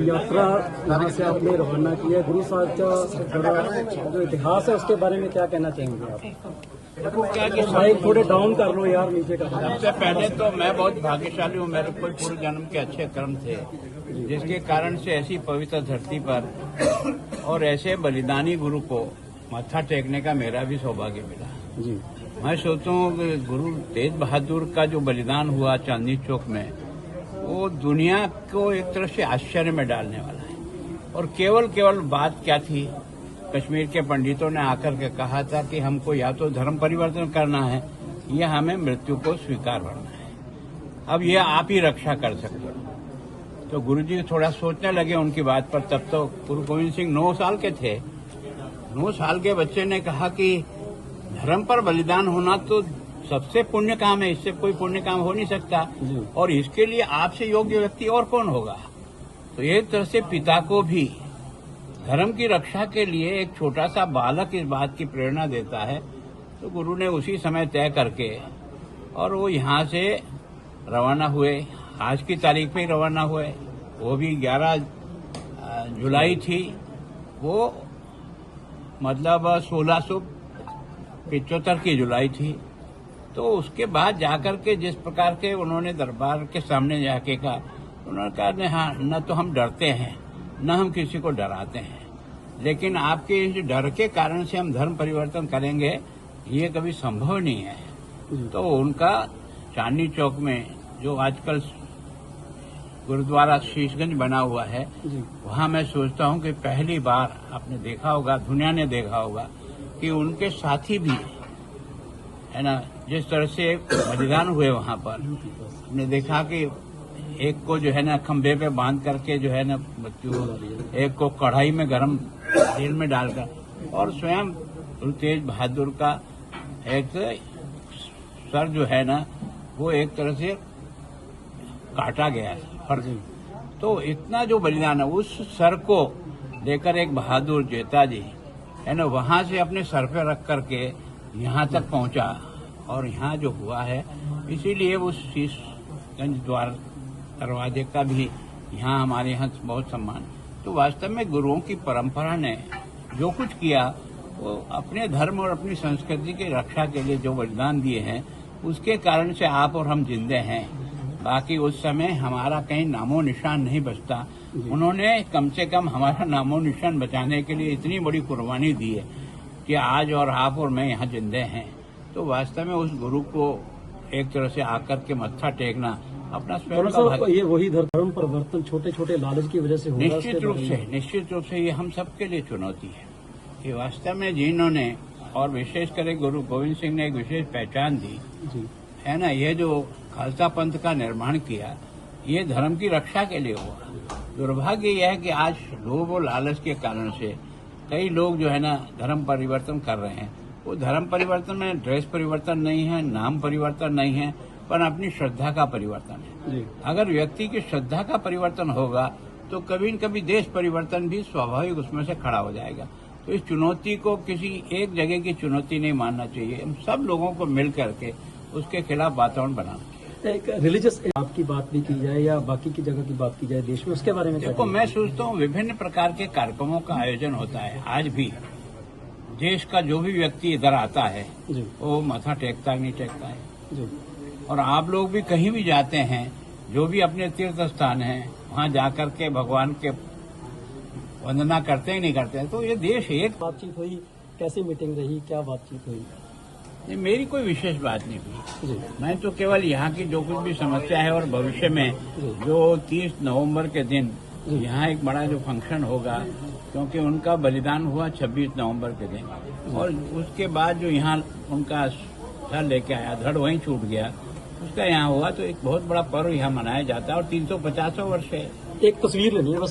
यात्रा यहाँ से आपने रवाना की है। गुरु साहब का जो इतिहास है उसके बारे में क्या कहना चाहेंगे आप? बाइक थोड़े डाउन कर लो यार, नीचे का। सबसे पहले तो मैं बहुत भाग्यशाली हूँ, मेरे कोई पूर्व जन्म के अच्छे कर्म थे जिसके कारण से ऐसी पवित्र धरती पर और ऐसे बलिदानी गुरु को माथा टेकने का मेरा भी सौभाग्य मिला जी। मैं सोचता हूँ कि गुरु तेज बहादुर का जो बलिदान हुआ चांदनी चौक में, वो दुनिया को एक तरह से आश्चर्य में डालने वाला है। और केवल बात क्या थी, कश्मीर के पंडितों ने आकर के कहा था कि हमको या तो धर्म परिवर्तन करना है या हमें मृत्यु को स्वीकार करना है। अब ये आप ही रक्षा कर सकते हो। तो गुरुजी थोड़ा सोचने लगे उनकी बात पर। तब तो गुरु गोविंद सिंह 9 साल के थे। 9 साल के बच्चे ने कहा कि धर्म पर बलिदान होना तो सबसे पुण्य काम है, इससे कोई पुण्य काम हो नहीं सकता, और इसके लिए आपसे योग्य व्यक्ति और कौन होगा। तो एक तरह से पिता को भी धर्म की रक्षा के लिए एक छोटा सा बालक इस बात की प्रेरणा देता है। तो गुरु ने उसी समय तय करके और वो यहाँ से रवाना हुए। आज की तारीख में ही रवाना हुए, वो भी 11 जुलाई थी। वो मतलब 1675 की जुलाई थी। तो उसके बाद जाकर के जिस प्रकार के उन्होंने दरबार के सामने जाके कहा, उन्होंने कहा हाँ, न तो हम डरते हैं न हम किसी को डराते हैं, लेकिन आपके इस डर के कारण से हम धर्म परिवर्तन करेंगे ये कभी संभव नहीं है। तो उनका चांदनी चौक में जो आजकल गुरुद्वारा शीशगंज बना हुआ है, वहाँ मैं सोचता हूँ कि पहली बार आपने देखा होगा, दुनिया ने देखा होगा कि उनके साथी भी है ना, जिस तरह से बलिदान हुए वहाँ पर। हमने देखा कि एक को जो है ना खंभे पे बांध करके जो है ना मृत्यु, एक को कढ़ाई में गरम तेल में डालकर, और स्वयं गुरु तेज बहादुर का एक सर जो है ना वो एक तरह से काटा गया है। तो इतना जो बलिदान है, उस सर को लेकर एक बहादुर जेता जी है ना वहां से अपने सर पे रख करके यहाँ तक पहुंचा, और यहाँ जो हुआ है, इसीलिए उस शीशगंज द्वार दरवाजे का भी यहाँ हमारे यहाँ बहुत सम्मान। तो वास्तव में गुरुओं की परंपरा ने जो कुछ किया वो अपने धर्म और अपनी संस्कृति की रक्षा के लिए जो बलिदान दिए हैं, उसके कारण से आप और हम जिंदे हैं। बाकी उस समय हमारा कहीं नामो निशान नहीं बचता। उन्होंने कम से कम हमारा नामो निशान बचाने के लिए इतनी बड़ी कुर्बानी दी है कि आज और आप और मैं यहाँ जिंदे हैं। तो वास्तव में उस गुरु को एक तरह से आकर के मत्था टेकना अपना स्वयं का भाग्य। ये वही धर्म परिवर्तन छोटे छोटे लालच की वजह से होगा। निश्चित रूप से ये हम सबके लिए चुनौती है कि वास्तव में जिन्होंने, और विशेष कर गुरु गोविंद सिंह ने एक विशेष पहचान दी है ना, ये जो खालसा पंथ का निर्माण किया, ये धर्म की रक्षा के लिए हुआ। दुर्भाग्य यह है कि आज लोभ और लालच के कारण से कई लोग जो है ना धर्म परिवर्तन कर रहे हैं। वो धर्म परिवर्तन में ड्रेस परिवर्तन नहीं है, नाम परिवर्तन नहीं है, पर अपनी श्रद्धा का परिवर्तन है। अगर व्यक्ति की श्रद्धा का परिवर्तन होगा तो कभी न कभी देश परिवर्तन भी स्वाभाविक उसमें से खड़ा हो जाएगा। तो इस चुनौती को किसी एक जगह की चुनौती नहीं मानना चाहिए, हम सब लोगों को मिल करके उसके खिलाफ वातावरण बनाना चाहिए। एक रिलीजियस आपकी बात भी की जाए या बाकी की जगह की बात की जाए देश में, उसके बारे में देखो, मैं सोचता हूँ विभिन्न प्रकार के कार्यक्रमों का आयोजन होता है। आज भी देश का जो भी व्यक्ति इधर आता है वो माथा टेकता नहीं टेकता है। और आप लोग भी कहीं भी जाते हैं, जो भी अपने तीर्थ स्थान है, वहाँ जाकर के भगवान के वंदना करते ही नहीं करते हैं। तो ये देश एक। बातचीत हुई, कैसी मीटिंग रही, क्या बातचीत हुई? ये मेरी कोई विशेष बात नहीं हुई। मैं तो केवल यहाँ की जो कुछ भी समस्या है और भविष्य में जो 30 नवंबर के दिन यहाँ एक बड़ा जो फंक्शन होगा, क्योंकि उनका बलिदान हुआ 26 नवंबर के दिन, और उसके बाद जो यहाँ उनका सर लेके आया, धड़ वहीं छूट गया, उसका यहाँ हुआ। तो एक बहुत बड़ा पर्व यहाँ मनाया जाता है और 350 वर्ष है। एक तस्वीर लेनी है बस।